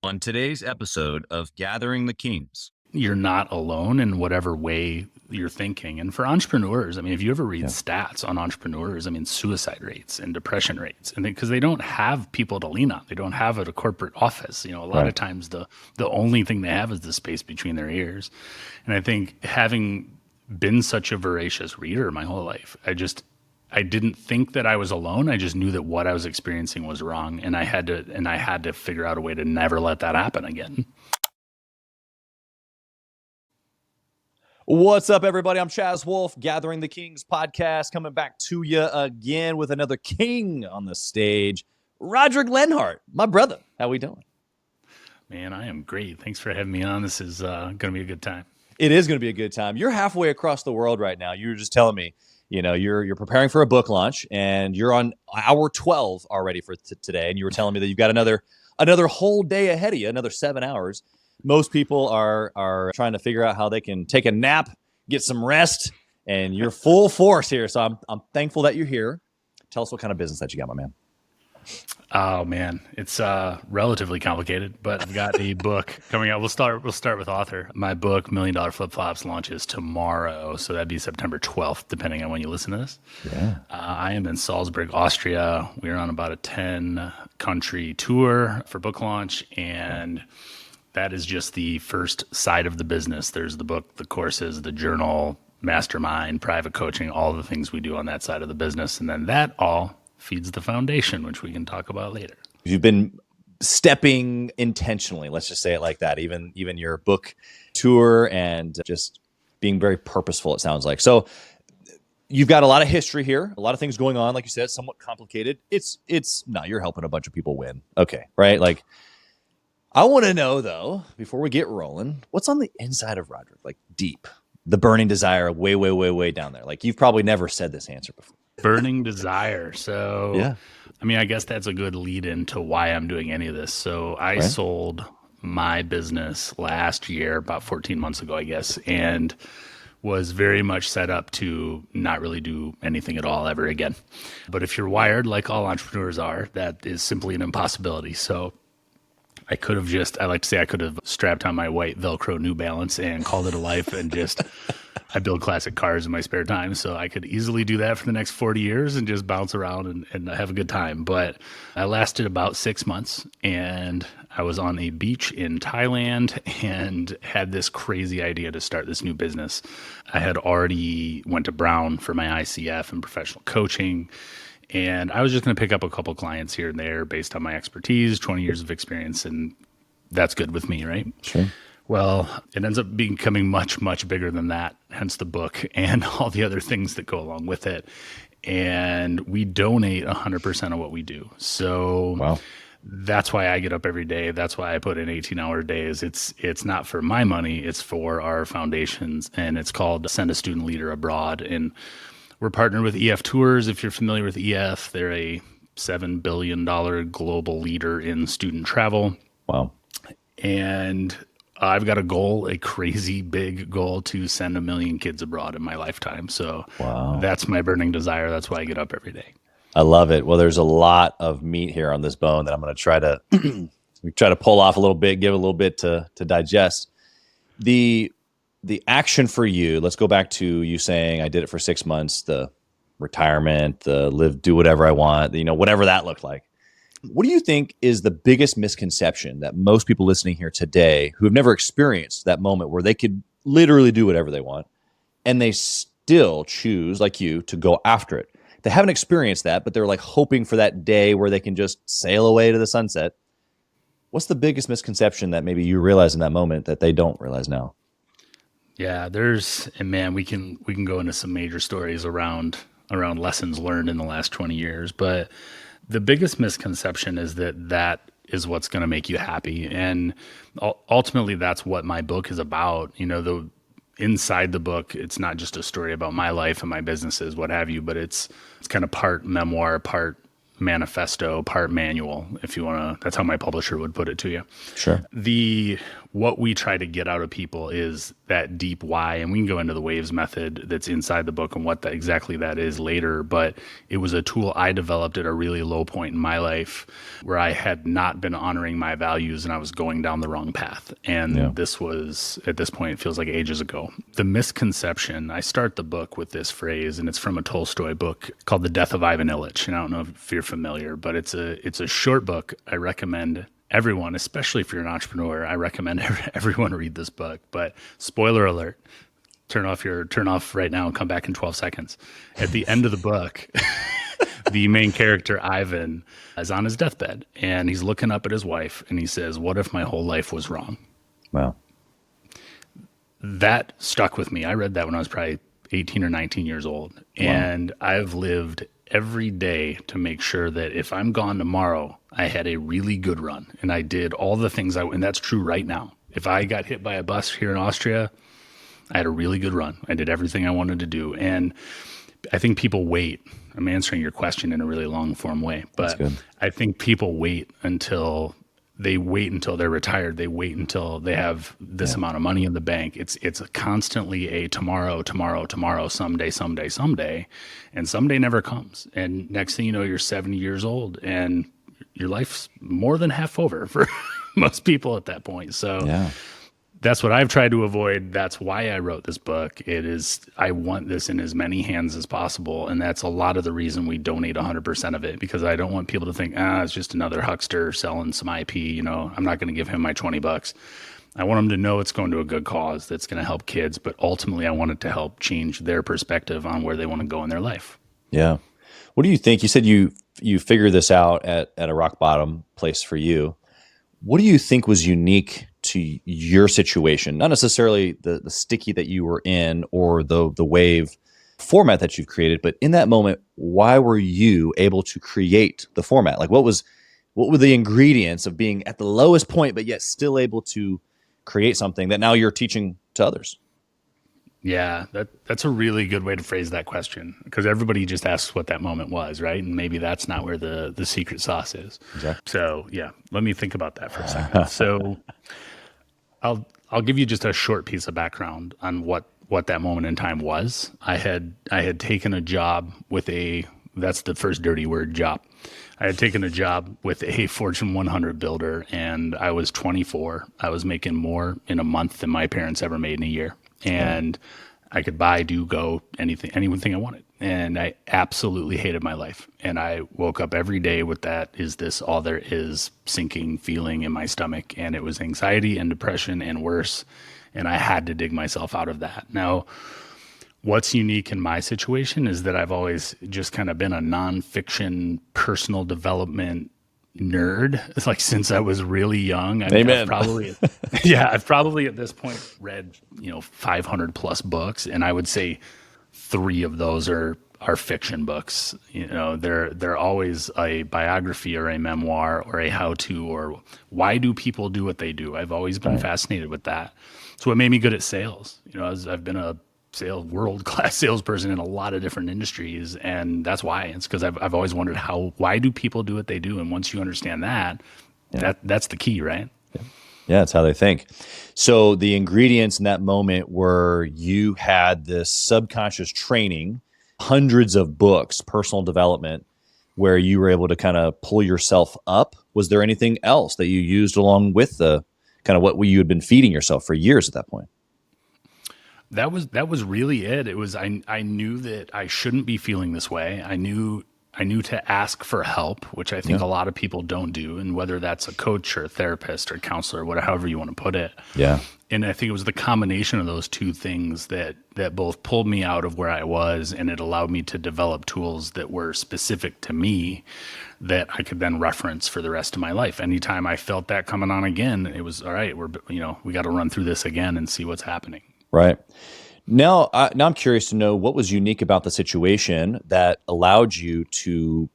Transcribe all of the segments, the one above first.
On today's episode of Gathering the Kings. You're not alone in whatever way you're thinking. And for entrepreneurs, I mean, if you ever read stats on entrepreneurs, I mean, suicide rates and depression rates, and because they don't have people to lean on, they don't have a corporate office. You know, a lot of times the only thing they have is the space between their ears. And I think having been such a voracious reader my whole life, I didn't think that I was alone. I just knew that what I was experiencing was wrong, and I had to figure out a way to never let that happen again. What's up, everybody? I'm Chaz Wolfe, Gathering the Kings podcast, coming back to you again with another king on the stage, Rodric Lenhart, my brother. How we doing? Man, I am great. Thanks for having me on. This is going to be a good time. It is going to be a good time. You're halfway across the world right now. You were just telling me, you know, you're preparing for a book launch, and you're on hour 12 already for today. And you were telling me that you've got another whole day ahead of you, another 7 hours. Most people are trying to figure out how they can take a nap, get some rest, and you're full force here. So I'm thankful that you're here. Tell us what kind of business that you got, my man. Oh man, it's relatively complicated, but I've got a book coming out. We'll start with author. My book, $1 Million Flip Flops, launches tomorrow, so that'd be September 12th, depending on when you listen to this. Yeah. I am in Salzburg, Austria. We're on about a 10-country tour for book launch, and that is just the first side of the business. There's the book, the courses, the journal, Mastermind, private coaching, all the things we do on that side of the business, and then that all feeds the foundation, which we can talk about later. You've been stepping intentionally, let's just say it like that, even your book tour, and just being very purposeful, it sounds like. So you've got a lot of history here, a lot of things going on, like you said, somewhat complicated. You're helping a bunch of people win. Okay, right? Like, I want to know, though, before we get rolling, what's on the inside of Rodric, like deep, the burning desire way, way, way, way down there. Like, you've probably never said this answer before. Burning desire. So, yeah. I mean, I guess that's a good lead into why I'm doing any of this. So I sold my business last year, about 14 months ago, I guess, and was very much set up to not really do anything at all ever again. But if you're wired like all entrepreneurs are, that is simply an impossibility. So I like to say I could have strapped on my white Velcro New Balance and called it a life and just, I build classic cars in my spare time. So I could easily do that for the next 40 years and just bounce around and have a good time. But I lasted about 6 months, and I was on a beach in Thailand and had this crazy idea to start this new business. I had already went to Brown for my ICF and professional coaching. And I was just going to pick up a couple clients here and there based on my expertise, 20 years of experience, and that's good with me, right? Sure. Well, it ends up becoming much, much bigger than that, hence the book and all the other things that go along with it. And we donate 100% of what we do. So that's why I get up every day. That's why I put in 18-hour days. It's not for my money. It's for our foundations, and it's called Send a Student Leader Abroad. And we're partnered with EF Tours. If you're familiar with EF, they're a $7 billion global leader in student travel. Wow. And I've got a crazy big goal to send 1 million kids abroad in my lifetime. So that's my burning desire. That's why I get up every day. I love it. Well, there's a lot of meat here on this bone that I'm going to try to pull off a little bit, give a little bit to digest. The action for you, let's go back to you saying I did it for 6 months, the retirement, do whatever I want, whatever that looked like. What do you think is the biggest misconception that most people listening here today who have never experienced that moment where they could literally do whatever they want and they still choose, like you, to go after it? They haven't experienced that, but they're like hoping for that day where they can just sail away to the sunset. What's the biggest misconception that maybe you realize in that moment that they don't realize now? Yeah, we can go into some major stories around lessons learned in the last 20 years, but the biggest misconception is that is what's going to make you happy. And ultimately that's what my book is about. Inside the book, it's not just a story about my life and my businesses, what have you, but it's kind of part memoir, part manifesto, part manual, if you want to. That's how my publisher would put it to you. Sure. What we try to get out of people is that deep why, and we can go into the waves method that's inside the book and what exactly that is later, but it was a tool I developed at a really low point in my life where I had not been honoring my values and I was going down the wrong path. And this was, at this point, it feels like ages ago. The misconception, I start the book with this phrase, and it's from a Tolstoy book called The Death of Ivan Ilyich. And I don't know if you're familiar, but it's a short book. I recommend everyone, especially if you're an entrepreneur, I recommend everyone read this book. But spoiler alert, turn off right now and come back in 12 seconds. At the end of the book, the main character, Ivan, is on his deathbed and he's looking up at his wife and he says, "What if my whole life was wrong?" Wow. That stuck with me. I read that when I was probably 18 or 19 years old. Wow. And I've lived every day to make sure that if I'm gone tomorrow, I had a really good run and I did all the things and that's true right now. If I got hit by a bus here in Austria, I had a really good run. I did everything I wanted to do. And I think people wait. I'm answering your question in a really long form way, but I think people wait until they're retired. They wait until they have this amount of money in the bank. It's constantly a tomorrow, someday, and someday never comes. And next thing you know, you're 70 years old and your life's more than half over for most people at that point. So that's what I've tried to avoid. That's why I wrote this book. I want this in as many hands as possible. And that's a lot of the reason we donate 100% of it, because I don't want people to think, it's just another huckster selling some IP. I'm not going to give him my $20. I want them to know it's going to a good cause that's going to help kids. But ultimately, I want it to help change their perspective on where they want to go in their life. Yeah. What do you think? You said you figured this out at a rock bottom place for you. What do you think was unique to your situation? Not necessarily the sticky that you were in or the wave format that you've created, but in that moment, why were you able to create the format? Like what were the ingredients of being at the lowest point, but yet still able to create something that now you're teaching to others? Yeah, that's a really good way to phrase that question, because everybody just asks what that moment was, right? And maybe that's not where the secret sauce is. Exactly. So yeah, let me think about that for a second. So I'll give you just a short piece of background on what that moment in time was. I had taken a job with that's the first dirty word, job. I had taken a job with a Fortune 100 builder, and I was 24. I was making more in a month than my parents ever made in a year. And I could buy, do, go, anything I wanted. And I absolutely hated my life. And I woke up every day with that, is this all there is, sinking feeling in my stomach. And it was anxiety and depression and worse. And I had to dig myself out of that. Now, what's unique in my situation is that I've always just kind of been a nonfiction personal development nerd. It's like since I was really young. I've probably at this point read 500 plus books, and I would say 3 of those are fiction books. They're always a biography or a memoir or a how-to or why do people do what they do. I've always been fascinated with that. So what made me good at sales? I've been a world-class salesperson in a lot of different industries, and that's why. It's because I've always wondered why do people do what they do, and once you understand that's the key, right? Yeah, that's how they think. So the ingredients in that moment were you had this subconscious training, hundreds of books, personal development, where you were able to kind of pull yourself up. Was there anything else that you used along with the kind of what you had been feeding yourself for years at that point? That was really it. It was I knew that I shouldn't be feeling this way. I knew to ask for help, which I think a lot of people don't do, and whether that's a coach or a therapist or a counselor, whatever, however you want to put it. Yeah. And I think it was the combination of those two things that both pulled me out of where I was, and it allowed me to develop tools that were specific to me that I could then reference for the rest of my life. Anytime I felt that coming on again, it was all right. We got to run through this again and see what's happening. Right. Now I'm curious to know what was unique about the situation that allowed you to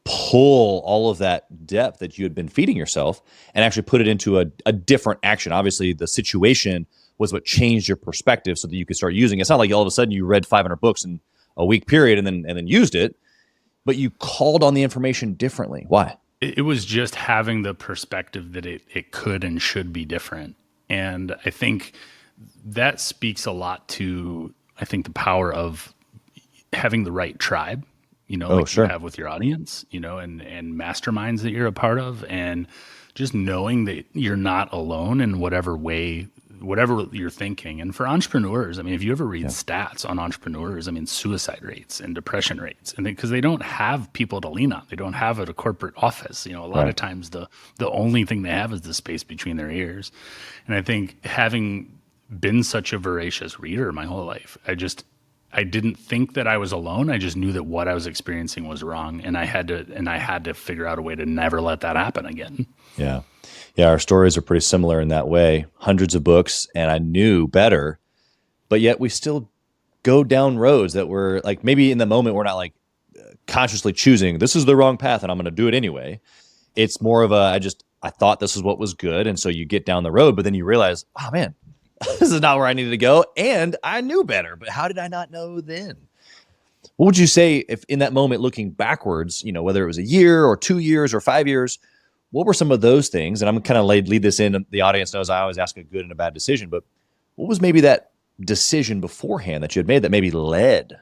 pull all of that depth that you had been feeding yourself and actually put it into a different action. Obviously, the situation was what changed your perspective so that you could start using it. It's not like all of a sudden you read 500 books in a week period and then used it. but you called on the information differently. Why? It was just having the perspective that it could and should be different. And I think that speaks a lot to, I think, the power of having the right tribe, like you have with your audience, and masterminds that you're a part of, and just knowing that you're not alone in whatever you're thinking. And for entrepreneurs, I mean, if you ever read stats on entrepreneurs, I mean, suicide rates and depression rates, and because they don't have people to lean on, they don't have a corporate office. A lot of times the only thing they have is the space between their ears. And I think having been such a voracious reader my whole life, I didn't think that I was alone. I just knew that what I was experiencing was wrong, and I had to figure out a way to never let that happen again. Yeah. Yeah, our stories are pretty similar in that way. Hundreds of books, and I knew better, but yet we still go down roads that were like, maybe in the moment we're not like consciously choosing this is the wrong path and I'm going to do it anyway. It's more of I thought this is what was good, and so you get down the road, but then you realize, oh man, this is not where I needed to go, and I knew better, but how did I not know then? What would you say if in that moment, looking backwards, whether it was a year or 2 years or 5 years, what were some of those things? And I'm kind of lead this in. The audience knows I always ask a good and a bad decision, but what was maybe that decision beforehand that you had made that maybe led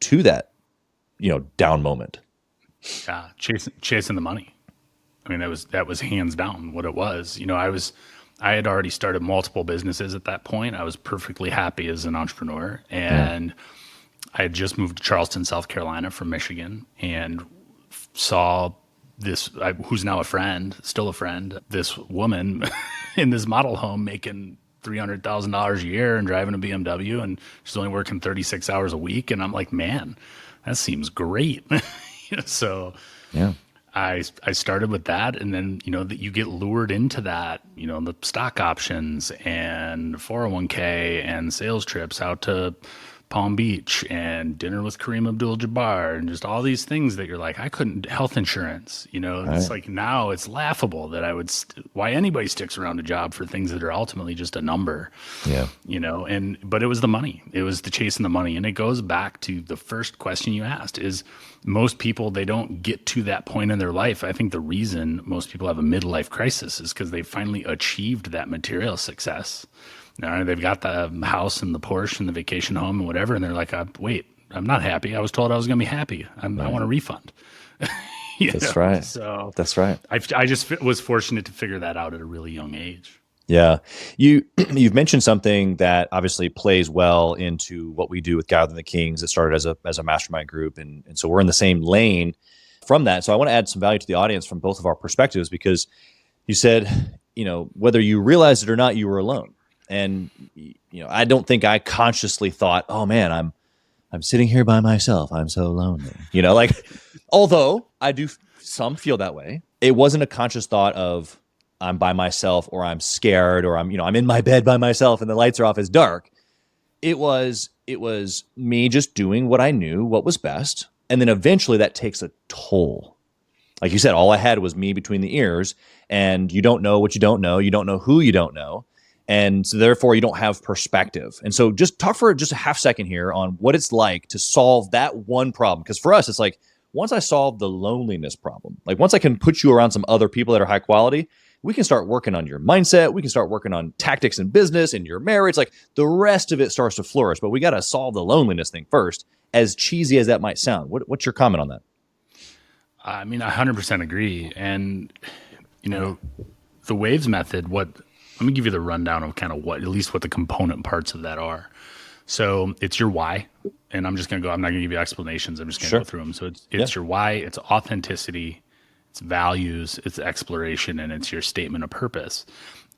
to that, down moment? Yeah, chasing the money. I mean, that was hands down what it was. I had already started multiple businesses at that point. I was perfectly happy as an entrepreneur, and I had just moved to Charleston, South Carolina from Michigan, and saw this, who's now still a friend, this woman in this model home making $300,000 a year and driving a BMW, and she's only working 36 hours a week. And I'm like, man, that seems great. So I started with that. And then, that you get lured into that, the stock options and 401k and sales trips out to Palm Beach and dinner with Kareem Abdul-Jabbar and just all these things that you're like, I couldn't, health insurance, it's like now it's laughable that I would, why anybody sticks around a job for things that are ultimately just a number, but it was the money, it was the chasing the money. And it goes back to the first question you asked is most people, they don't get to that point in their life. I think the reason most people have a midlife crisis is because they finally achieved that material success. Now they've got the house and the Porsche and the vacation home and whatever, and they're like, wait, I'm not happy. I was told I was going to be happy. I want a refund. That's right. So that's right. I just was fortunate to figure that out at a really young age. Yeah. You've mentioned something that obviously plays well into what we do with Gathering the Kings. It started as a mastermind group. And so we're in the same lane from that. So I want to add some value to the audience from both of our perspectives, because you said, whether you realized it or not, you were alone. And, I don't think I consciously thought, oh man, I'm sitting here by myself. I'm so lonely, although I do some feel that way. It wasn't a conscious thought of I'm by myself or I'm scared or I'm in my bed by myself and the lights are off, it's dark. It was me just doing what I knew, what was best. And then eventually that takes a toll. Like you said, all I had was me between the ears, and you don't know what you don't know. You don't know who you don't know. And so therefore you don't have perspective. And so just talk for just a half second here on what it's like to solve that one problem. Because for us, it's like, once I solve the loneliness problem, like once I can put you around some other people that are high quality, we can start working on your mindset. We can start working on tactics in business and your marriage. Like the rest of it starts to flourish, but we got to solve the loneliness thing first, as cheesy as that might sound. What's your comment on that? I mean, I 100% agree. And, the waves method, let me give you the rundown of kind of at least what the component parts of that are. So it's your why. And I'm not going to give you explanations. I'm just going to go through them. So it's your why, it's authenticity, it's values, it's exploration, and it's your statement of purpose.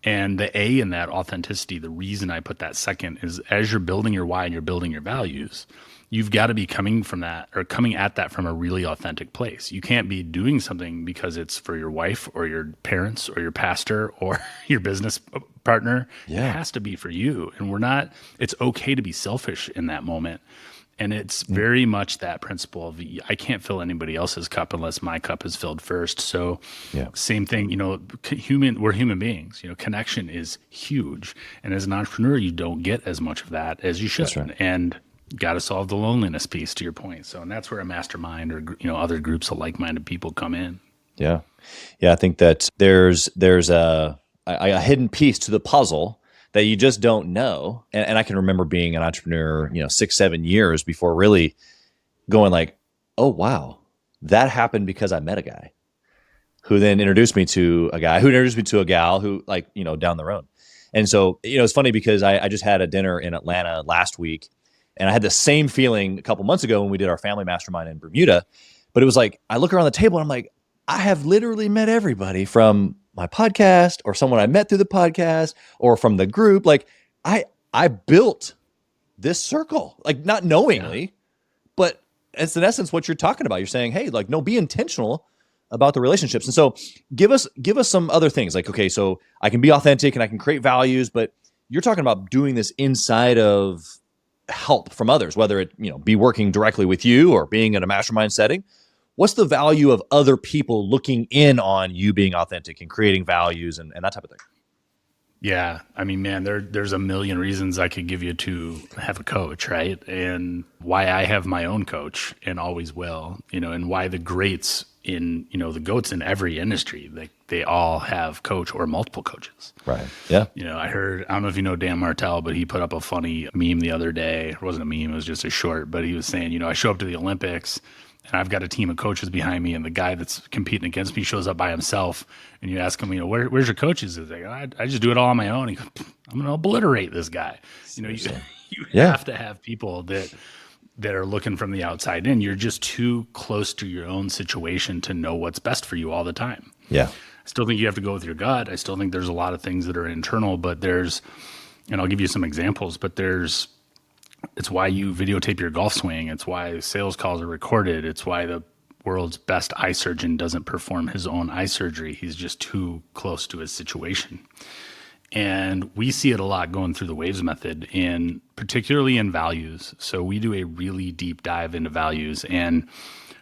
And the A in that authenticity, the reason I put that second is as you're building your why and you're building your values, you've got to be coming at that from a really authentic place. You can't be doing something because it's for your wife or your parents or your pastor or your business partner. Yeah. It has to be for you. And it's okay to be selfish in that moment. And it's very much that principle of I can't fill anybody else's cup unless my cup is filled first. So same thing, we're human beings, connection is huge. And as an entrepreneur, you don't get as much of that as you should. That's right. And got to solve the loneliness piece, to your point. So, and that's where a mastermind or, other groups of like-minded people come in. Yeah. Yeah. I think that there's a hidden piece to the puzzle that you just don't know. And I can remember being an entrepreneur, 6-7 years before really going like, oh, wow, that happened because I met a guy who then introduced me to a guy who introduced me to a gal who down the road. And so, it's funny because I just had a dinner in Atlanta last week, and I had the same feeling a couple months ago when we did our family mastermind in Bermuda. But it was like, I look around the table and I'm like, I have literally met everybody from my podcast or someone I met through the podcast or from the group. Like I built this circle, like not knowingly, but it's in essence what you're talking about. You're saying, hey, like, no, be intentional about the relationships. And so give us some other things like, okay, so I can be authentic and I can create values, but you're talking about doing this inside of help from others, whether it, be working directly with you or being in a mastermind setting. What's the value of other people looking in on you being authentic and creating values and that type of thing? Yeah. I mean, man, there's a million reasons I could give you to have a coach, right? And why I have my own coach and always will, and why the greats in, the GOATs in every industry, they all have coach or multiple coaches. Right. Yeah. I don't know if you know Dan Martell, but he put up a funny meme the other day. It wasn't a meme, it was just a short, but he was saying, I show up to the Olympics and I've got a team of coaches behind me, and the guy that's competing against me shows up by himself. And you ask him, where's your coaches? He's like, I just do it all on my own. He goes, I'm going to obliterate this guy. You have to have people that are looking from the outside in. You're just too close to your own situation to know what's best for you all the time. Yeah. I still think you have to go with your gut. I still think there's a lot of things that are internal, but and I'll give you some examples, but it's why you videotape your golf swing. It's why sales calls are recorded. It's why the world's best eye surgeon doesn't perform his own eye surgery. He's just too close to his situation. And we see it a lot going through the waves method, and particularly in values. So we do a really deep dive into values, and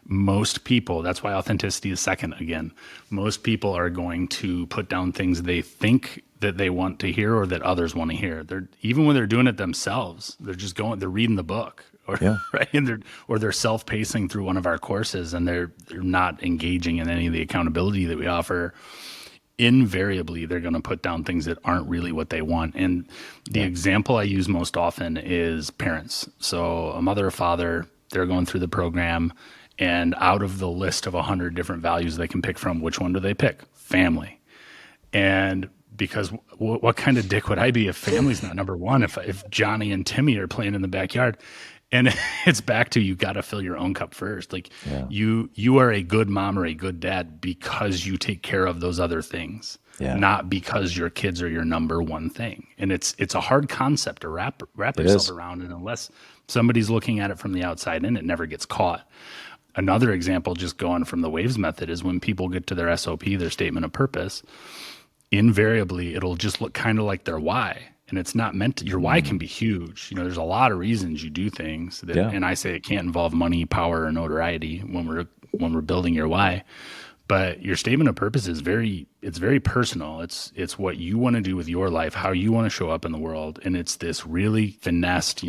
most people, that's why authenticity is second again. Most people are going to put down things they think that they want to hear or that others want to hear. Even when they're doing it themselves, they're reading the book right? And they're self-pacing through one of our courses, and they're not engaging in any of the accountability that we offer. Invariably, they're going to put down things that aren't really what they want. And the example I use most often is parents. So a mother or father, they're going through the program, and out of the list of 100 different values they can pick from, which one do they pick? Family. And because what kind of dick would I be if family's not number one, if Johnny and Timmy are playing in the backyard? And it's back to, you got to fill your own cup first. Like you are a good mom or a good dad because you take care of those other things, not because your kids are your number one thing. And it's a hard concept to wrap yourself around. And unless somebody's looking at it from the outside in, it never gets caught. Another example, just going from the waves method, is when people get to their SOP, their statement of purpose, invariably it'll just look kind of like their why. And it's not meant to, your why can be huge. There's a lot of reasons you do things that, and I say it can't involve money, power, or notoriety when we're building your why. But your statement of purpose is very personal. It's what you want to do with your life, how you want to show up in the world. And it's this really finessed,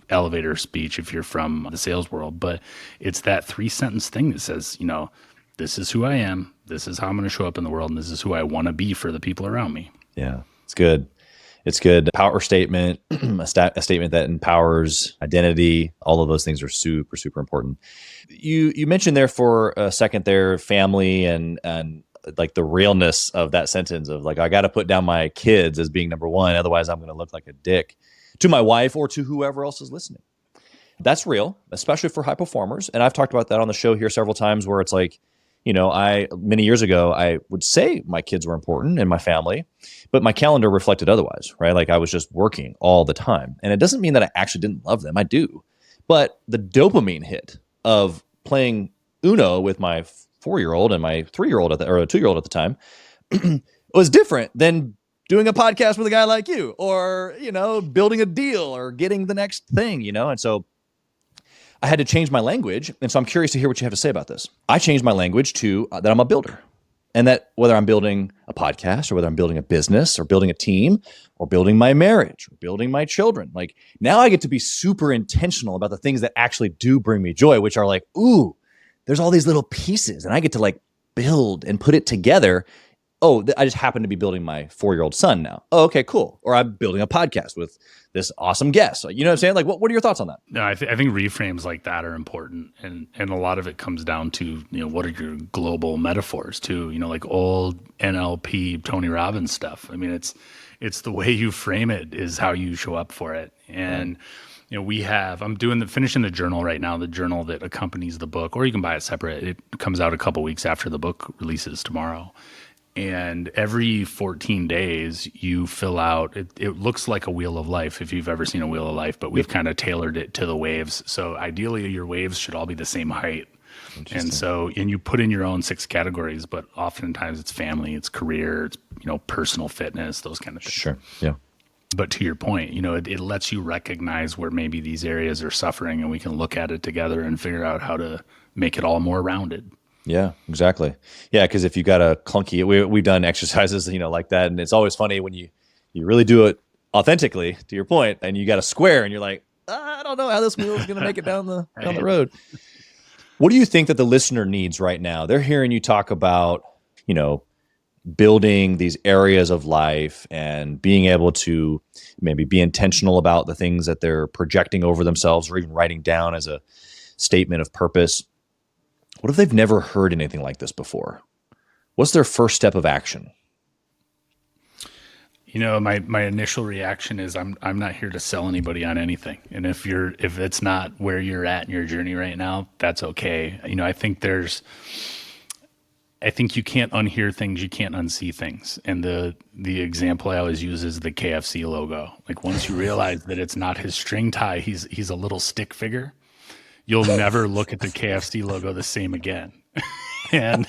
elevator speech if you're from the sales world, but it's that 3-sentence thing that says, this is who I am, this is how I'm going to show up in the world, and this is who I want to be for the people around me. Yeah, it's good. It's good. Power statement, a statement that empowers identity. All of those things are super, super important. You mentioned there for a second there, family and like the realness of that sentence of like, I got to put down my kids as being number one. Otherwise I'm going to look like a dick to my wife or to whoever else is listening. That's real, especially for high performers. And I've talked about that on the show here several times where it's like, many years ago, I would say my kids were important and my family, but my calendar reflected otherwise, right? Like I was just working all the time. And it doesn't mean that I actually didn't love them. I do. But the dopamine hit of playing Uno with my 4-year-old and my 3-year-old or a 2-year-old at the time was different than doing a podcast with a guy like you or, building a deal or getting the next thing, And so I had to change my language. And so I'm curious to hear what you have to say about this. I changed my language to that I'm a builder. And that whether I'm building a podcast or whether I'm building a business or building a team or building my marriage or building my children, like now I get to be super intentional about the things that actually do bring me joy, which are like, ooh, there's all these little pieces and I get to like build and put it together. Oh, I just happen to be building my 4-year-old son now. Oh, okay, cool. Or I'm building a podcast with this awesome guest. You know what I'm saying? Like, what are your thoughts on that? No, I think reframes like that are important, and a lot of it comes down to what are your global metaphors too? Like old NLP Tony Robbins stuff. I mean, it's the way you frame it is how you show up for it. And I'm finishing the journal right now, the journal that accompanies the book, or you can buy it separate. It comes out a couple weeks after the book releases tomorrow. And every 14 days, you fill out, it looks like a wheel of life if you've ever seen a wheel of life, but we've kind of tailored it to the waves. So ideally, your waves should all be the same height. And you put in your own 6 categories, but oftentimes it's family, it's career, it's, personal fitness, those kind of things. Sure. Yeah. But to your point, it lets you recognize where maybe these areas are suffering, and we can look at it together and figure out how to make it all more rounded. Yeah, exactly. Yeah, because if you got a clunky, we've done exercises, like that, and it's always funny when you really do it authentically, to your point, and you got a square, and you're like, I don't know how this wheel is going to make it down the road. What do you think that the listener needs right now? They're hearing you talk about, building these areas of life and being able to maybe be intentional about the things that they're projecting over themselves, or even writing down as a statement of purpose. What if they've never heard anything like this before? What's their first step of action? My initial reaction is I'm not here to sell anybody on anything. And if it's not where you're at in your journey right now, that's okay. I think you can't unhear things, you can't unsee things. And the example I always use is the KFC logo. Like once you realize that it's not his string tie, he's a little stick figure, you'll never look at the KFC logo the same again. And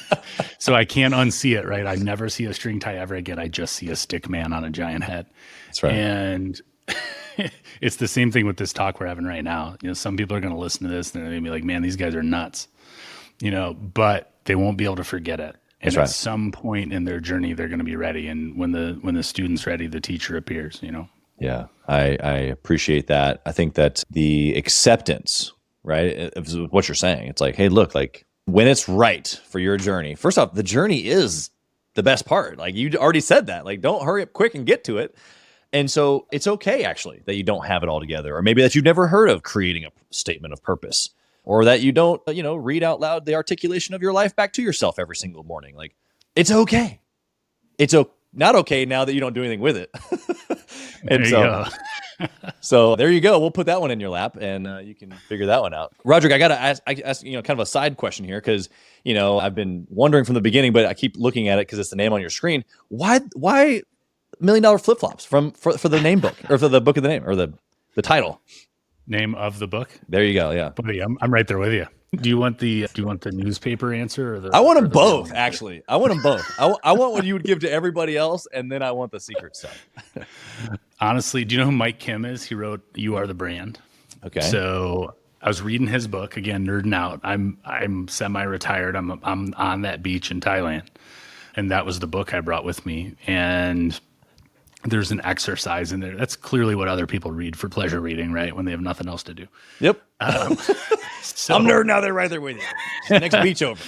so I can't unsee it, right? I never see a string tie ever again. I just see a stick man on a giant head. That's right. And it's the same thing with this talk we're having right now. Some people are going to listen to this and they're going to be like, man, these guys are nuts, but they won't be able to forget it. And That's right. At some point in their journey, they're going to be ready. And when the student's ready, the teacher appears, Yeah, I appreciate that. I think that the acceptance, right, of what you're saying, it's like, hey, look, like when it's right for your journey, first off, the journey is the best part. Like you already said that, like, don't hurry up quick and get to it. And so it's okay actually that you don't have it all together, or maybe that you've never heard of creating a statement of purpose, or that you don't, read out loud the articulation of your life back to yourself every single morning. Like it's okay. It's not okay now that you don't do anything with it. And so there you go. We'll put that one in your lap, and you can figure that one out. Rodric, I got to ask, kind of a side question here, because, I've been wondering from the beginning, but I keep looking at it because it's the name on your screen. Why $1 million flip-flops for the name book, or for the book of the name, or the title? Name of the book. There you go. Yeah. Buddy, I'm right there with you. Do you want the newspaper answer, or the? I want them both, actually. I want them both. I want what you would give to everybody else, and then I want the secret stuff. Honestly, do you know who Mike Kim is? He wrote "You Are the Brand." Okay. So I was reading his book again, nerding out. I'm semi-retired. I'm on that beach in Thailand, and that was the book I brought with me. And there's an exercise in there. That's clearly what other people read for pleasure reading, right? When they have nothing else to do. Yep. So I'm nerding out there right there with you. Next beach over.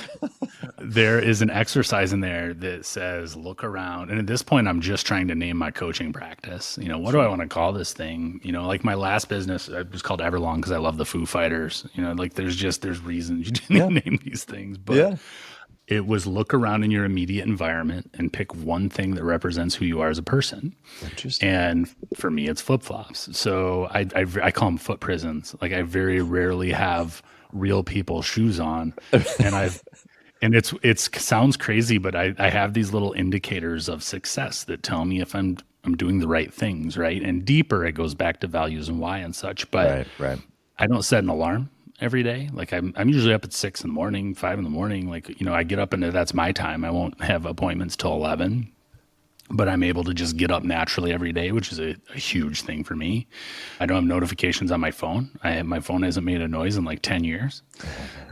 There is an exercise in there that says, look around. And at this point, I'm just trying to name my coaching practice. What do I want to call this thing? Like my last business, it was called Everlong because I love the Foo Fighters. Like there's reasons you didn't name these things. But it was look around in your immediate environment and pick one thing that represents who you are as a person. Interesting. And for me, it's flip-flops. So I call them foot prisons. Like I very rarely have real people shoes on. And it sounds crazy, but I have these little indicators of success that tell me if I'm doing the right things, right? And deeper, it goes back to values and why and such. But right. I don't set an alarm every day. Like I'm usually up at 6 a.m, 5 a.m. Like, I get up and that's my time. I won't have appointments till 11. but I'm able to just get up naturally every day, which is a huge thing for me. I don't have notifications on my phone. My phone hasn't made a noise in like 10 years.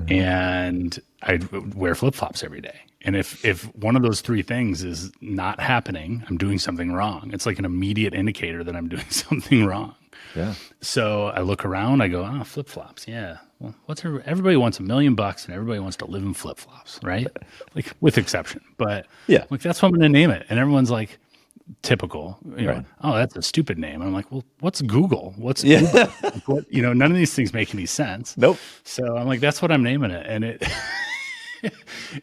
And I wear flip-flops every day. And if one of those three things is not happening, I'm doing something wrong. It's like an immediate indicator that I'm doing something wrong. Yeah. So I look around, I go, flip-flops. Yeah. Well, everybody wants $1 million and everybody wants to live in flip-flops, right? Like with exception. But Yeah. like, that's what I'm going to name it. And everyone's like, typical, Right. oh, that's a stupid name. And I'm like, well, what's Google? What's Yeah. Google? Like, what, none of these things make any sense. Nope. So I'm like, that's what I'm naming it. And it,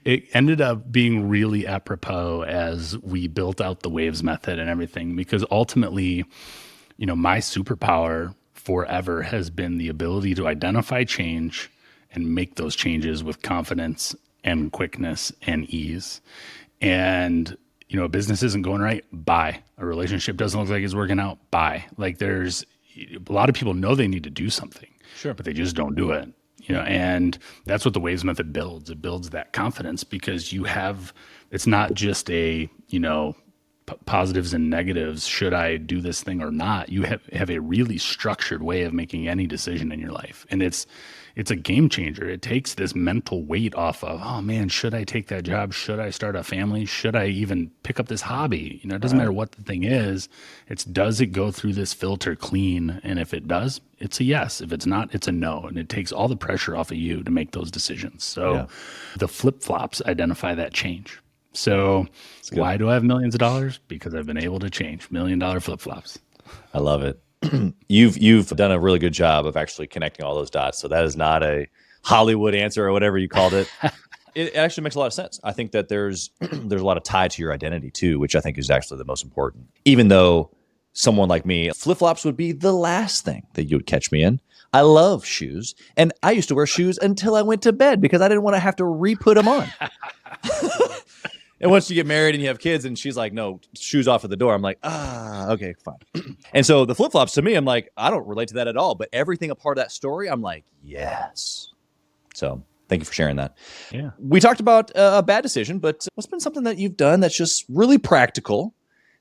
it ended up being really apropos as we built out the waves method and everything, because ultimately, my superpower forever has been the ability to identify change and make those changes with confidence and quickness and ease. And, a business isn't going right, bye. A relationship doesn't look like it's working out, bye. Like there's a lot of people know they need to do something, Sure. but they just don't do it. And that's what the waves method builds. It builds that confidence because it's not just a, positives and negatives. Should I do this thing or not? You have a really structured way of making any decision in your life. And it's a game changer. It takes this mental weight off of, oh man, should I take that job? Should I start a family? Should I even pick up this hobby? It doesn't matter what the thing is. Does it go through this filter clean? And if it does, it's a yes. If it's not, it's a no. And it takes all the pressure off of you to make those decisions. So the flip-flops identify that change. So why do I have millions of dollars? Because I've been able to change $1 million flip-flops. I love it. You've done a really good job of actually connecting all those dots. So that is not a Hollywood answer or whatever you called it. It actually makes a lot of sense. I think that there's a lot of tie to your identity too, which I think is actually the most important. Even though someone like me, flip-flops would be the last thing that you would catch me in. I love shoes. And I used to wear shoes until I went to bed because I didn't want to have to re-put them on. And once you get married and you have kids and she's like, no, shoes off at the door. I'm like, okay, fine. And so the flip-flops to me, I'm like, I don't relate to that at all. But everything a part of that story, I'm like, yes. So thank you for sharing that. Yeah. We talked about a bad decision, but what's been something that you've done that's just really practical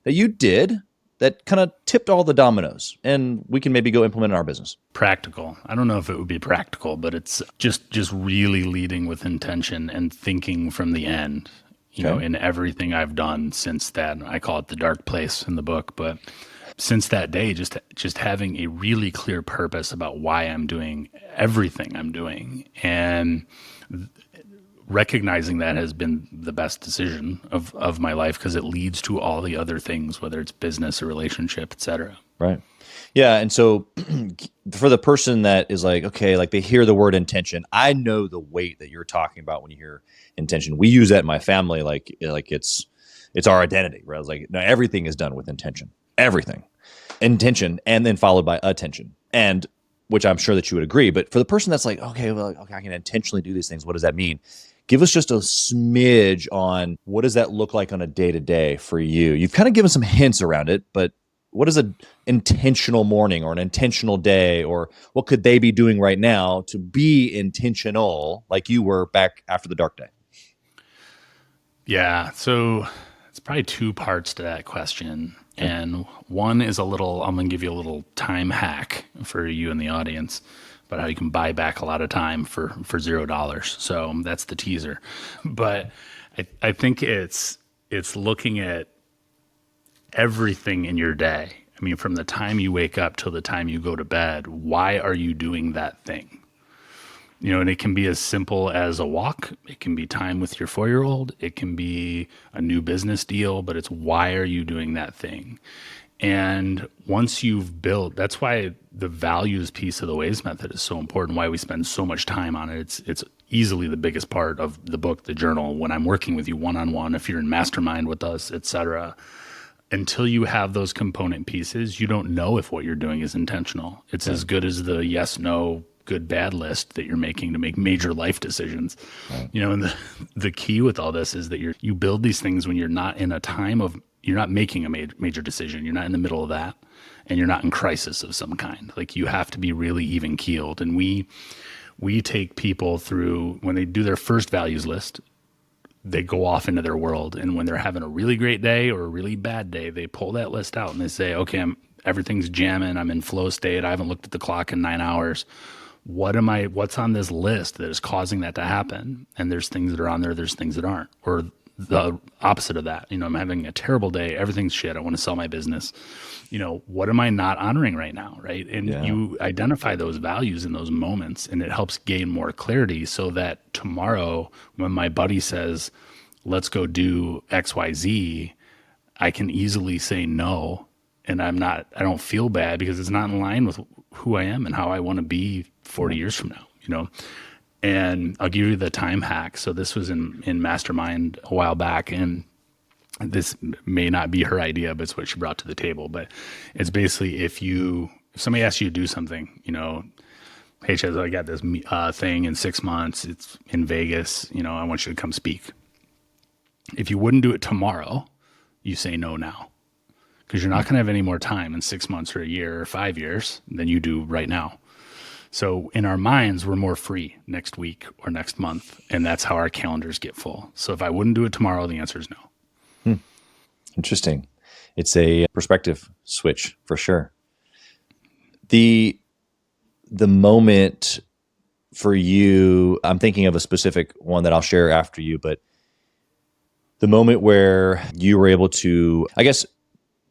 that you did that kind of tipped all the dominoes and we can maybe go implement in our business? Practical. I don't know if it would be practical, but it's just really leading with intention and thinking from the end. In everything I've done since that. I call it the dark place in the book, but since that day, just having a really clear purpose about why I'm doing everything I'm doing, and recognizing that has been the best decision of my life because it leads to all the other things, whether it's business or relationship, et cetera. Right. Yeah. And so for the person that is like, okay, like they hear the word intention, I know the weight that you're talking about when you hear intention. We use that in my family, like it's our identity, right? It's like, no, everything is done with intention, everything, intention, and then followed by attention, and which I'm sure that you would agree. But for the person that's like, okay, I can intentionally do these things. What does that mean? Give us just a smidge on what does that look like on a day-to-day for you? You've kind of given some hints around it, but what is an intentional morning or an intentional day, or what could they be doing right now to be intentional like you were back after the dark day? Yeah. So it's probably two parts to that question. Okay. And one is I'm going to give you a little time hack for you and the audience about how you can buy back a lot of time for $0. So that's the teaser. But I think it's looking at everything in your day. I mean, from the time you wake up till the time you go to bed, why are you doing that thing? And it can be as simple as a walk. It can be time with your 4-year-old. It can be a new business deal, but it's why are you doing that thing? And once you've built, that's why the values piece of the waves method is so important, why we spend so much time on it. It's easily the biggest part of the book, the journal, when I'm working with you one-on-one, if you're in Mastermind with us, et cetera. Until you have those component pieces, you don't know if what you're doing is intentional. It's as good as the yes, no, good, bad list that you're making to make major life decisions. Right. And the key with all this is that you build these things when you're not in a time of, you're not making a major decision. You're not in the middle of that, and you're not in crisis of some kind. Like you have to be really even keeled. And we take people through, when they do their first values list, they go off into their world. And when they're having a really great day or a really bad day, they pull that list out and they say, okay, everything's jamming. I'm in flow state. I haven't looked at the clock in 9 hours. What's on this list that is causing that to happen? And there's things that are on there. There's things that aren't, or the opposite of that. I'm having a terrible day. Everything's shit. I want to sell my business. What am I not honoring right now? Right. And you identify those values in those moments, and it helps gain more clarity so that tomorrow when my buddy says, let's go do XYZ, I can easily say no. And I don't feel bad because it's not in line with who I am and how I want to be 40 years from now, And I'll give you the time hack. So this was in Mastermind a while back, and this may not be her idea, but it's what she brought to the table. But it's basically if somebody asks you to do something, hey, Chaz, I got this thing in 6 months. It's in Vegas. I want you to come speak. If you wouldn't do it tomorrow, you say no now. Because you're not going to have any more time in 6 months or a year or 5 years than you do right now. So in our minds, we're more free next week or next month. And that's how our calendars get full. So if I wouldn't do it tomorrow, the answer is no. Interesting. It's a perspective switch for sure. The moment for you, I'm thinking of a specific one that I'll share after you, but the moment where you were able to, I guess,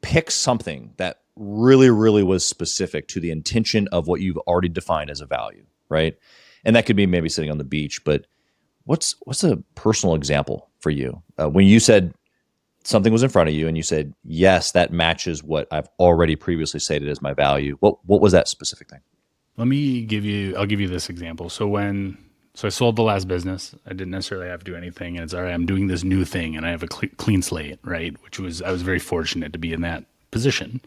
pick something that really, really was specific to the intention of what you've already defined as a value, right? And that could be maybe sitting on the beach, but what's a personal example for you? When you said something was in front of you and you said, yes, that matches what I've already previously stated as my value. What was that specific thing? I'll give you this example. So I sold the last business. I didn't necessarily have to do anything. And it's all right, I'm doing this new thing and I have a clean slate, right? I was very fortunate to be in that position.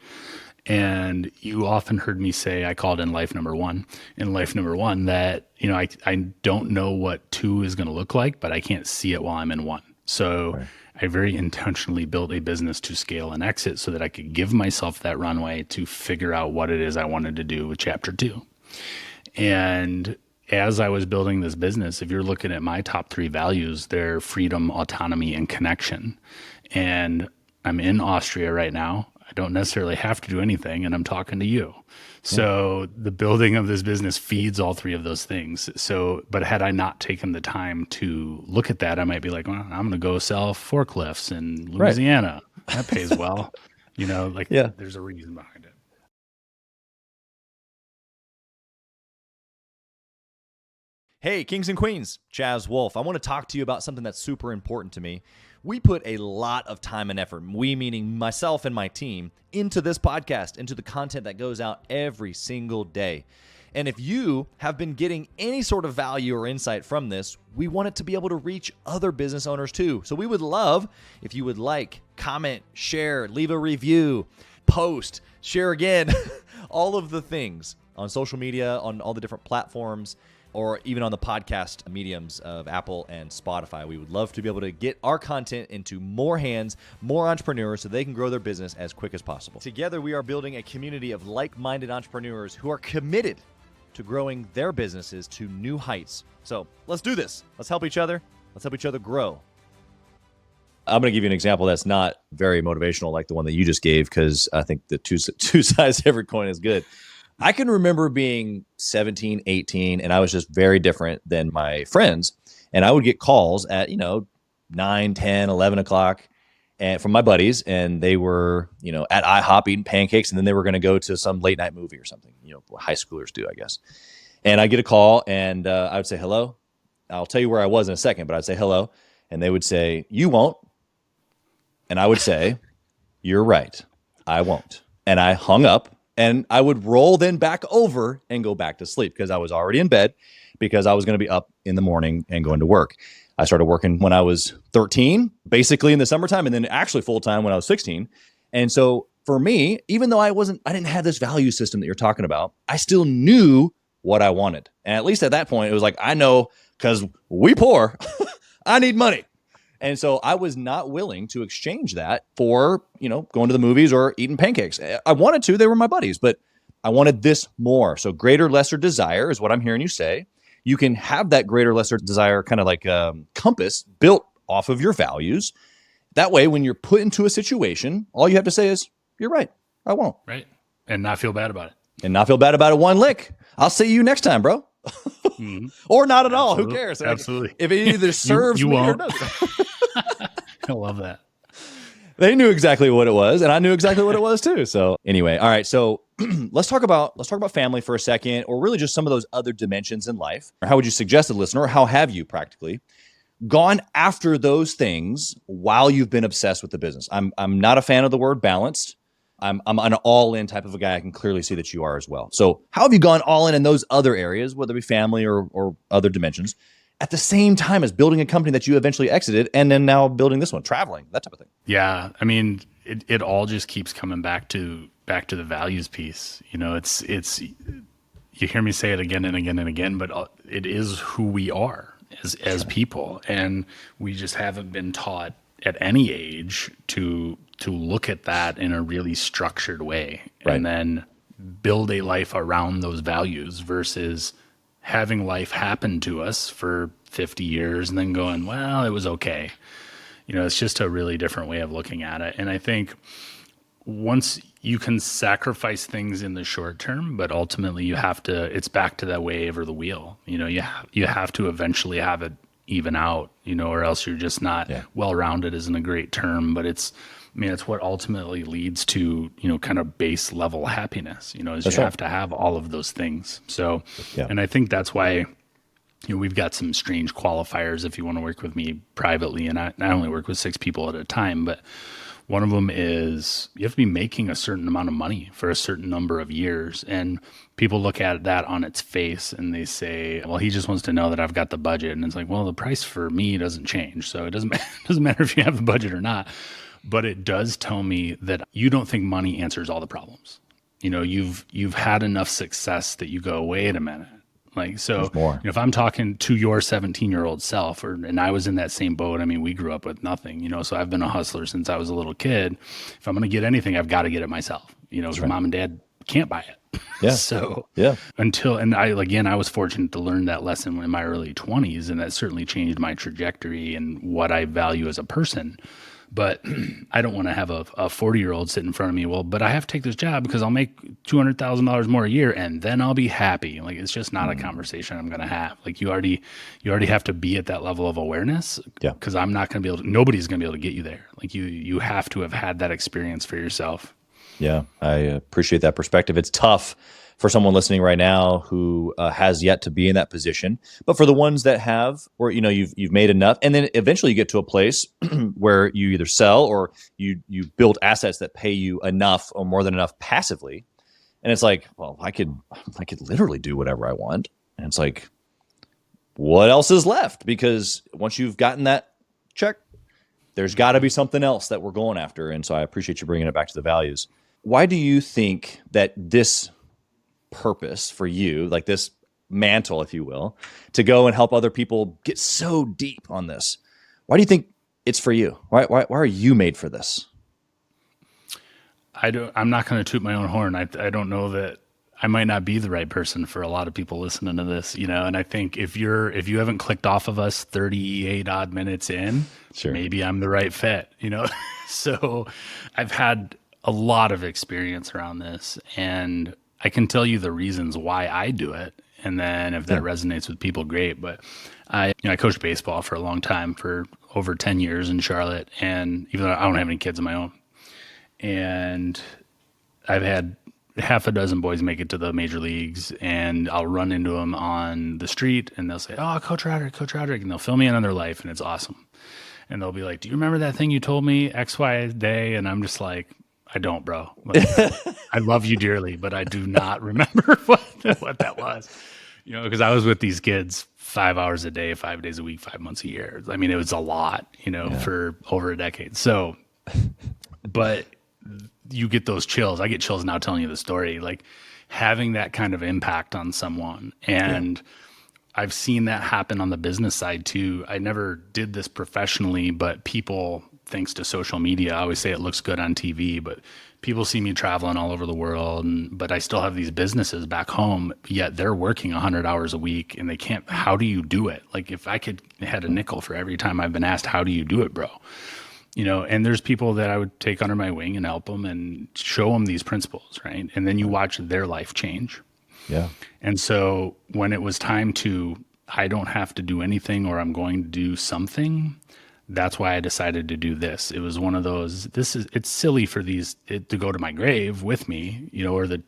And you often heard me say, I call it in life number one, that, I don't know what 2 is going to look like, but I can't see it while I'm in 1. So right. I very intentionally built a business to scale and exit so that I could give myself that runway to figure out what it is I wanted to do with chapter 2. And as I was building this business, if you're looking at my top 3 values, they're freedom, autonomy, and connection. And I'm in Austria right now. I don't necessarily have to do anything, and I'm talking to you. So the building of this business feeds all 3 of those things. But had I not taken the time to look at that, I might be like, well, I'm going to go sell forklifts in Louisiana. Right. That pays well. There's a reason behind it. Hey, kings and queens, Chaz Wolfe. I want to talk to you about something that's super important to me. We put a lot of time and effort, we meaning myself and my team, into this podcast, into the content that goes out every single day. And if you have been getting any sort of value or insight from this, we want it to be able to reach other business owners too. So we would love if you would like, comment, share, leave a review, post, share again, all of the things on social media, on all the different platforms, or even on the podcast mediums of Apple and Spotify. We would love to be able to get our content into more hands, more entrepreneurs, so they can grow their business as quick as possible. Together, we are building a community of like-minded entrepreneurs who are committed to growing their businesses to new heights. So let's do this. Let's help each other. Let's help each other grow. I'm going to give you an example that's not very motivational like the one that you just gave, because I think the two sides of every coin is good. I can remember being 17, 18, and I was just very different than my friends. And I would get calls at, 9, 10, 11 o'clock and from my buddies, and they were, at IHOP eating pancakes, and then they were going to go to some late night movie or something, what high schoolers do, I guess. And I get a call, and I would say, hello. I'll tell you where I was in a second, but I'd say hello. And they would say, you won't. And I would say, you're right. I won't. And I hung up. And I would roll then back over and go back to sleep because I was already in bed because I was going to be up in the morning and going to work. I started working when I was 13, basically in the summertime, and then actually full-time when I was 16. And so for me, even though I didn't have this value system that you're talking about, I still knew what I wanted. And at least at that point, it was like, I know because we poor, I need money. And so I was not willing to exchange that for, going to the movies or eating pancakes. I wanted to, they were my buddies, but I wanted this more. So greater, lesser desire is what I'm hearing you say. You can have that greater, lesser desire kind of like compass built off of your values. That way, when you're put into a situation, all you have to say is, you're right, I won't. Right. And not feel bad about it. And not feel bad about it one lick. I'll see you next time, bro. Mm-hmm. Or not at all. Absolutely. Who cares? Absolutely. If it either serves you me or won't. doesn't. I love that. They knew exactly what it was, and I knew exactly what it was too. So anyway, all right. So let's talk about family for a second, or really just some of those other dimensions in life. Or how would you suggest to the listener, or how have you practically gone after those things while you've been obsessed with the business? I'm not a fan of the word balanced. I'm an all-in type of a guy. I can clearly see that you are as well. So how have you gone all in those other areas, whether it be family or other dimensions, at the same time as building a company that you eventually exited, and then now building this one, traveling, that type of thing? Yeah. I mean, it all just keeps coming back to the values piece. You know, it's, you hear me say it again and again and again, but it is who we are as people. And we just haven't been taught at any age to look at that in a really structured way, right, and then build a life around those values versus having life happen to us for 50 years and then going, well, it was okay. You know, it's just a really different way of looking at it. And I think once you can sacrifice things in the short term, but ultimately it's back to that wave or the wheel. You know, you have to eventually have it even out, you know, or else you're just not well-rounded isn't a great term, but it's what ultimately leads to, you know, kind of base level happiness, you know, is have to have all of those things. So, and I think that's why, you know, we've got some strange qualifiers if you want to work with me privately. And I only work with 6 people at a time, but one of them is you have to be making a certain amount of money for a certain number of years. And people look at that on its face and they say, well, he just wants to know that I've got the budget. And it's like, well, the price for me doesn't change. So it doesn't matter if you have the budget or not. But it does tell me that you don't think money answers all the problems. You know, you've had enough success that you go, wait a minute. Like, so you know, if I'm talking to your 17-year-old self, and I was in that same boat, I mean, we grew up with nothing, you know, so I've been a hustler since I was a little kid. If I'm going to get anything, I've got to get it myself, you know, because mom and dad can't buy it. Yeah. So I was fortunate to learn that lesson in my early 20s, and that certainly changed my trajectory and what I value as a person. But I don't want to have a 40-year-old sit in front of me. Well, but I have to take this job because I'll make $200,000 more a year, and then I'll be happy. Like, it's just not a conversation I'm going to have. Like, you already have to be at that level of awareness. Yeah. Because I'm not going to be able to. Nobody's going to be able to get you there. Like, you have to have had that experience for yourself. Yeah, I appreciate that perspective. It's tough for someone listening right now who has yet to be in that position, but for the ones that have, or you know, you've made enough, and then eventually you get to a place where you either sell or you build assets that pay you enough or more than enough passively, and it's like, well, I could literally do whatever I want, and it's like, what else is left? Because once you've gotten that check, there's got to be something else that we're going after, and so I appreciate you bringing it back to the values. Why do you think that this purpose for you, like this mantle, if you will, to go and help other people get so deep on this, why do you think it's for you? Why are you made for this? I'm not going to toot my own horn. I don't know that I might not be the right person for a lot of people listening to this, you know, and I think if you haven't clicked off of us 38 odd minutes in, maybe I'm the right fit, you know? So I've had a lot of experience around this, and I can tell you the reasons why I do it. And then if that resonates with people, great. But I coached baseball for a long time, for over 10 years in Charlotte. And even though I don't have any kids of my own, and I've had half a dozen boys make it to the major leagues, and I'll run into them on the street and they'll say, "Oh, Coach Rodric," and they'll fill me in on their life, and it's awesome. And they'll be like, "Do you remember that thing you told me X, Y day?" And I'm just like, I don't, bro. Like, I love you dearly, but I do not remember what that was. You know, because I was with these kids 5 hours a day, 5 days a week, 5 months a year. I mean, it was a lot, you know, for over a decade. So, but you get those chills. I get chills now telling you the story, like having that kind of impact on someone. And I've seen that happen on the business side too. I never did this professionally, but people thanks to social media. I always say it looks good on TV, but people see me traveling all over the world, but I still have these businesses back home, yet they're working 100 hours a week and they can't. How do you do it? Like, if I could had a nickel for every time I've been asked, how do you do it, bro? And there's people that I would take under my wing and help them and show them these principles, right? And then you watch their life change. Yeah. And so when it was time I don't have to do anything, or I'm going to do something, that's why I decided to do this. It was one of those, it's silly for to go to my grave with me, or the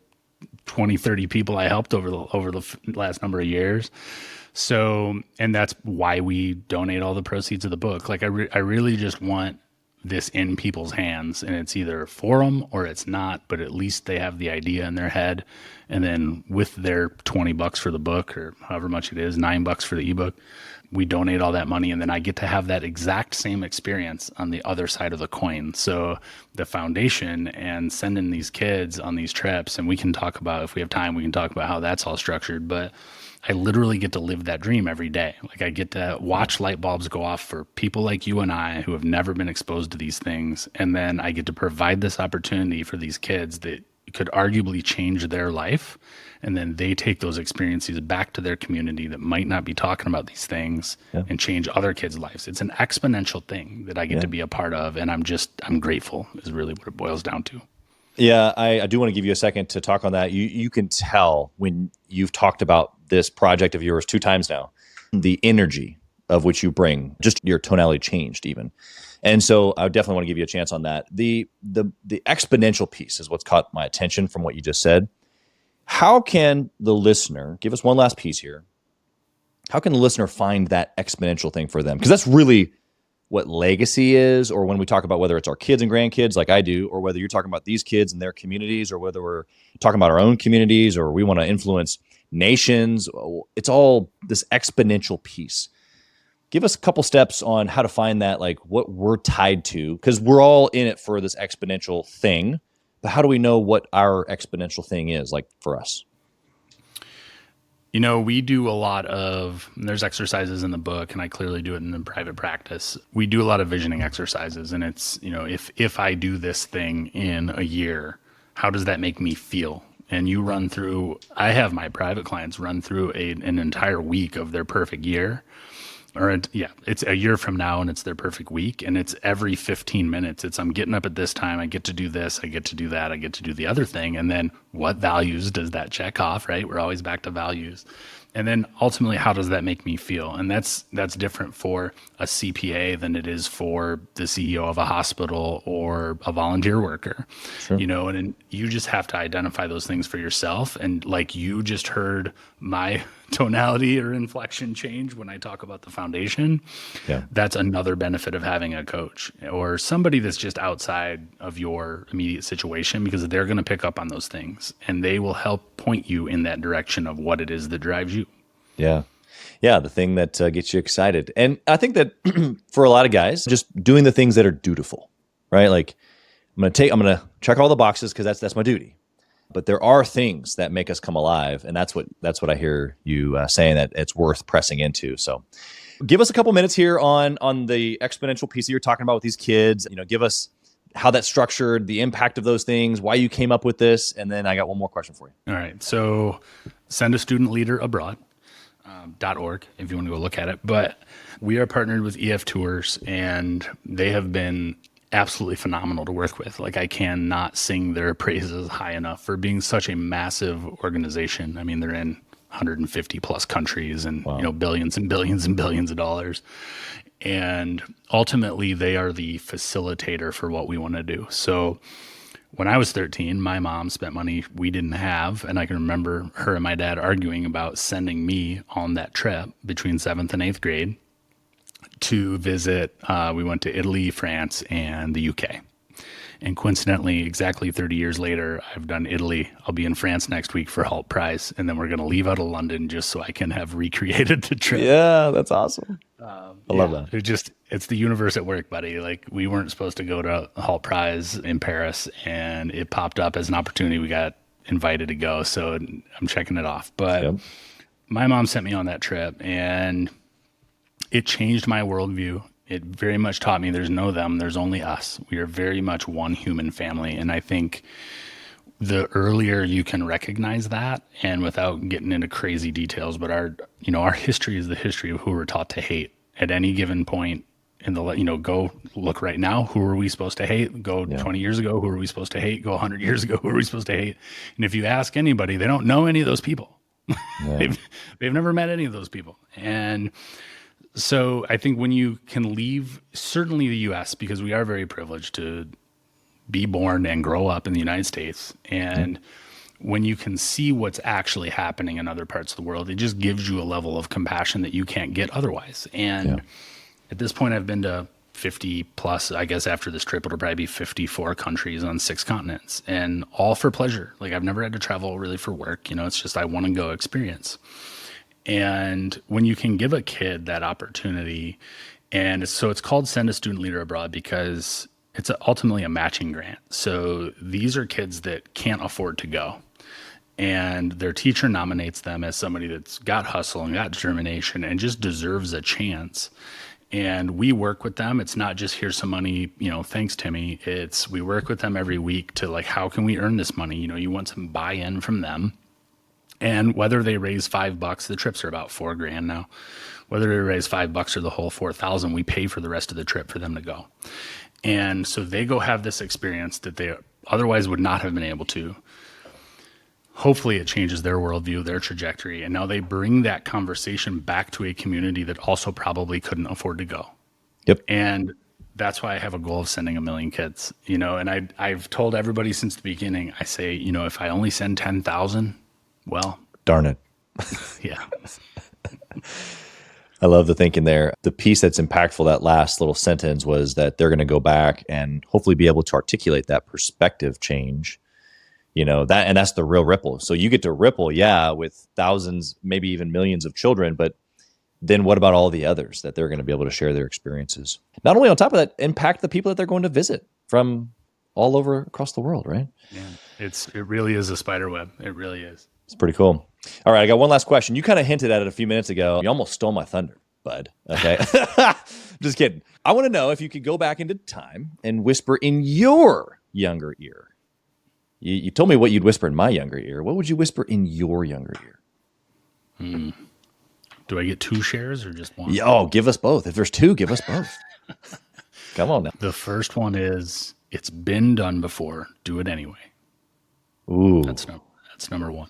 20, 30 people I helped over the last number of years. So, and that's why we donate all the proceeds of the book. Like I really just want this in people's hands, and it's either for them or it's not, but at least they have the idea in their head. And then with their $20 for the book, or however much it is, $9 for the ebook, we donate all that money. And then I get to have that exact same experience on the other side of the coin. So the foundation and sending these kids on these trips, and we can talk about, if we have time, we can talk about how that's all structured, but I literally get to live that dream every day. Like, I get to watch light bulbs go off for people like you and I who have never been exposed to these things. And then I get to provide this opportunity for these kids that could arguably change their life. And then they take those experiences back to their community that might not be talking about these things and change other kids' lives. It's an exponential thing that I get to be a part of. And I'm grateful is really what it boils down to. Yeah, I do want to give you a second to talk on that. You can tell when you've talked about this project of yours 2 times now, the energy of which you bring, just your tonality changed even. And so I definitely want to give you a chance on that. The exponential piece is what's caught my attention from what you just said. How can the listener, give us one last piece here, how can the listener find that exponential thing for them? Because that's really what legacy is, or when we talk about whether it's our kids and grandkids like I do, or whether you're talking about these kids and their communities, or whether we're talking about our own communities, or we want to influence nations. It's all this exponential piece. Give us a couple steps on how to find that, like what we're tied to, because we're all in it for this exponential thing. But how do we know what our exponential thing is, like for us? We do a lot of, there's exercises in the book, and I clearly do it in the private practice. We do a lot of visioning exercises, and it's, if I do this thing in a year, how does that make me feel? And you run through, I have my private clients run through an entire week of their perfect year. It's a year from now, and it's their perfect week. And it's every 15 minutes. I'm getting up at this time. I get to do this. I get to do that. I get to do the other thing. And then what values does that check off, right? We're always back to values. And then ultimately, how does that make me feel? And that's different for a CPA than it is for the CEO of a hospital or a volunteer worker. Sure. And you just have to identify those things for yourself. And like you just heard my tonality or inflection change when I talk about the foundation. Yeah. That's another benefit of having a coach or somebody that's just outside of your immediate situation, because they're going to pick up on those things and they will help point you in that direction of what it is that drives you. Yeah. Yeah. The thing that gets you excited. And I think that for a lot of guys, just doing the things that are dutiful, right? Like I'm going to check all the boxes because that's my duty. But there are things that make us come alive, and that's what I hear you saying, that it's worth pressing into. So, give us a couple minutes here on the exponential piece that you're talking about with these kids. Give us how that's structured, the impact of those things, why you came up with this, and then I got one more question for you. All right, so send a student leader abroad. .org if you want to go look at it. But we are partnered with EF Tours, and they have been absolutely phenomenal to work with. Like, I cannot sing their praises high enough for being such a massive organization. I mean, they're in 150 plus countries and wow. Billions and billions and billions of dollars. And ultimately, they are the facilitator for what we want to do. So when I was 13, my mom spent money we didn't have, and I can remember her and my dad arguing about sending me on that trip between 7th and 8th grade to visit. We went to Italy, France, and the UK. And coincidentally, exactly 30 years later, I've done Italy. I'll be in France next week for Halt Prize, and then we're going to leave out of London just so I can have recreated the trip. Yeah, that's awesome. I love that. It's the universe at work, buddy. Like, we weren't supposed to go to Halt Prize in Paris, and it popped up as an opportunity. We got invited to go, so I'm checking it off. But my mom sent me on that trip, and it changed my worldview. It very much taught me there's no them, there's only us. We are very much one human family. And I think the earlier you can recognize that, and without getting into crazy details, but our history is the history of who we're taught to hate at any given point in the, go look right now, who are we supposed to hate? Go 20 years ago, who are we supposed to hate? Go 100 years ago, who are we supposed to hate? And if you ask anybody, they don't know any of those people. Yeah. They've never met any of those people. And so I think when you can leave, certainly the US, because we are very privileged to be born and grow up in the United States. And when you can see what's actually happening in other parts of the world, it just gives you a level of compassion that you can't get otherwise. And at this point, I've been to 50 plus, I guess after this trip, it'll probably be 54 countries on 6 continents, and all for pleasure. Like, I've never had to travel really for work. It's just, I want to go experience. And when you can give a kid that opportunity, and so it's called Send a Student Leader Abroad because it's ultimately a matching grant. So these are kids that can't afford to go, and their teacher nominates them as somebody that's got hustle and got determination and just deserves a chance. And we work with them. It's not just here's some money, thanks, Timmy. It's we work with them every week to like, how can we earn this money? You want some buy-in from them. And whether they raise $5, the trips are about $4,000 now. Whether they raise $5 or the whole 4,000, we pay for the rest of the trip for them to go. And so they go have this experience that they otherwise would not have been able to. Hopefully it changes their worldview, their trajectory. And now they bring that conversation back to a community that also probably couldn't afford to go. Yep. And that's why I have a goal of sending 1 million kids, and I've told everybody since the beginning, I say, if I only send 10,000, well, darn it. Yeah. I love the thinking there. The piece that's impactful, that last little sentence, was that they're going to go back and hopefully be able to articulate that perspective change. And that's the real ripple. So you get to ripple, with thousands, maybe even millions of children, but then what about all the others that they're going to be able to share their experiences? Not only on top of that, impact the people that they're going to visit from all over across the world, right? Yeah, it really is a spider web. It really is. It's pretty cool. All right, I got one last question. You kind of hinted at it a few minutes ago. You almost stole my thunder, bud. Okay. Just kidding. I want to know if you could go back into time and whisper in your younger ear. You told me what you'd whisper in my younger ear. What would you whisper in your younger ear? Do I get 2 shares or just one? Oh, give us both. If there's 2, give us both. Come on now. The first one is, it's been done before. Do it anyway. Ooh. That's number 1.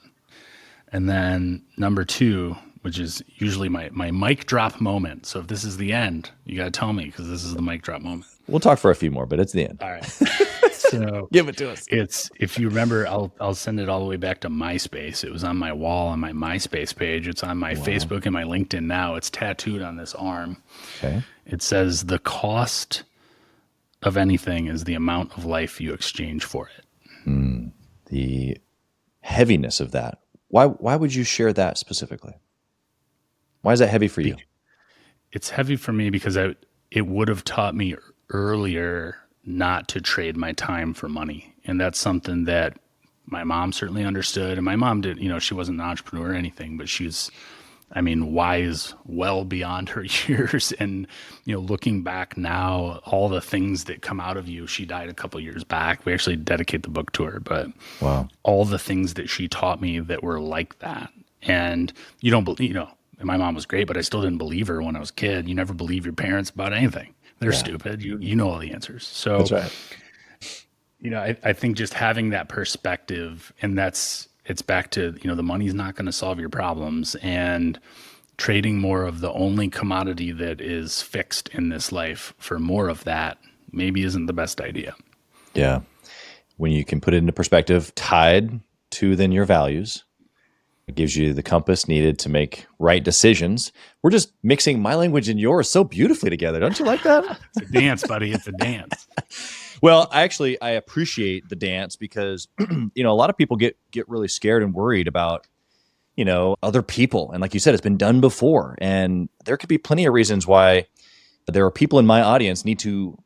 And then number 2, which is usually my mic drop moment. So if this is the end, you got to tell me, because this is the mic drop moment. We'll talk for a few more, but it's the end. All right. So give it to us. It's, if you remember, I'll send it all the way back to MySpace. It was on my wall on my MySpace page. It's on my Facebook and my LinkedIn now. It's tattooed on this arm. Okay. It says, the cost of anything is the amount of life you exchange for it. The heaviness of that. Why would you share that specifically? Why is that heavy for you? It's heavy for me because it would have taught me earlier not to trade my time for money. And that's something that my mom certainly understood. And my mom did, she wasn't an entrepreneur or anything, but she's, wise well beyond her years. And, looking back now, all the things that come out of you, she died a couple years back. We actually dedicate the book to her, but wow, all the things that she taught me that were like that. And you don't believe, my mom was great, but I still didn't believe her when I was a kid. You never believe your parents about anything. They're stupid. You know all the answers. So that's right. I think just having that perspective, and it's back to, the money's not going to solve your problems, and trading more of the only commodity that is fixed in this life for more of that maybe isn't the best idea. Yeah. When you can put it into perspective, tied to then your values, it gives you the compass needed to make right decisions. We're just mixing my language and yours so beautifully together. Don't you like that? It's a dance, buddy. It's a dance. Well, I appreciate the dance because, a lot of people get really scared and worried about, other people. And like you said, it's been done before. And there could be plenty of reasons why there are people in my audience need to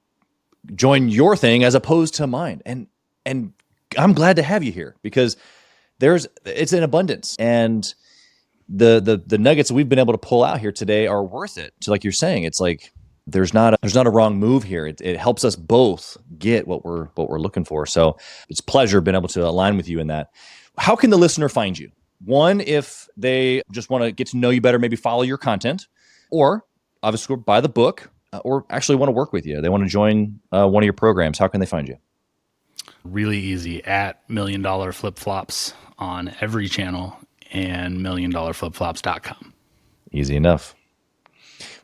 join your thing as opposed to mine. And I'm glad to have you here because it's in abundance. And the nuggets that we've been able to pull out here today are worth it. So like you're saying, it's like, there's not a wrong move here. It helps us both get what we're looking for. So it's a pleasure being able to align with you in that. How can the listener find you? One, if they just want to get to know you better, maybe follow your content, or obviously buy the book, or actually want to work with you. They want to join one of your programs. How can they find you? Really easy, at $1 Million Flip Flops on every channel, and $1milliondollarflipflops.com. Easy enough.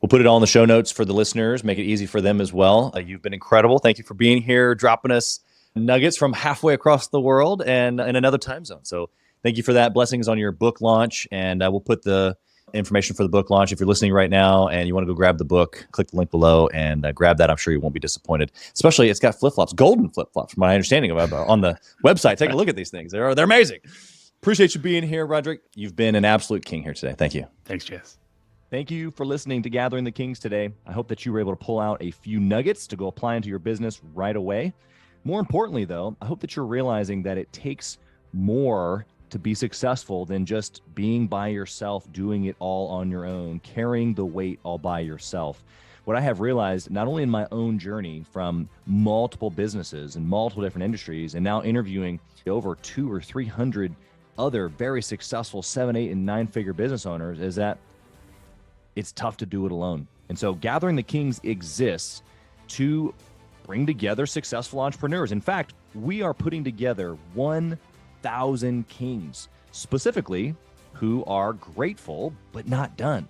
We'll put it all in the show notes for the listeners, make it easy for them as well. You've been incredible. Thank you for being here, dropping us nuggets from halfway across the world and in another time zone. So thank you for that. Blessings on your book launch. And we'll put the information for the book launch. If you're listening right now and you want to go grab the book, click the link below and grab that. I'm sure you won't be disappointed. Especially it's got flip-flops, golden flip-flops from my understanding of on the website. Take a look at these things. They're amazing. Appreciate you being here, Rodric. You've been an absolute king here today. Thank you. Thanks, Chaz. Thank you for listening to Gathering the Kings today. I hope that you were able to pull out a few nuggets to go apply into your business right away. More importantly, though, I hope that you're realizing that it takes more to be successful than just being by yourself, doing it all on your own, carrying the weight all by yourself. What I have realized, not only in my own journey from multiple businesses and multiple different industries, and now interviewing over 200 or 300 other very successful 7, 8, and 9-figure business owners, is that it's tough to do it alone. And so Gathering the Kings exists to bring together successful entrepreneurs. In fact, we are putting together 1,000 kings, specifically who are grateful but not done.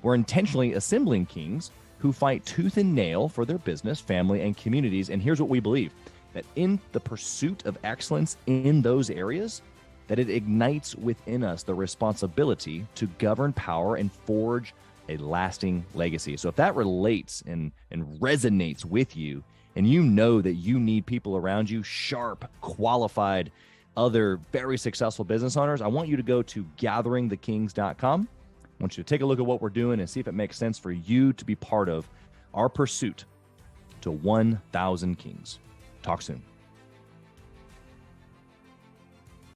We're intentionally assembling kings who fight tooth and nail for their business, family, and communities. And here's what we believe, that in the pursuit of excellence in those areas, that it ignites within us the responsibility to govern power and forge a lasting legacy. So if that relates and resonates with you, and you know that you need people around you, sharp, qualified, other very successful business owners, I want you to go to gatheringthekings.com. I want you to take a look at what we're doing and see if it makes sense for you to be part of our pursuit to 1,000 kings. Talk soon.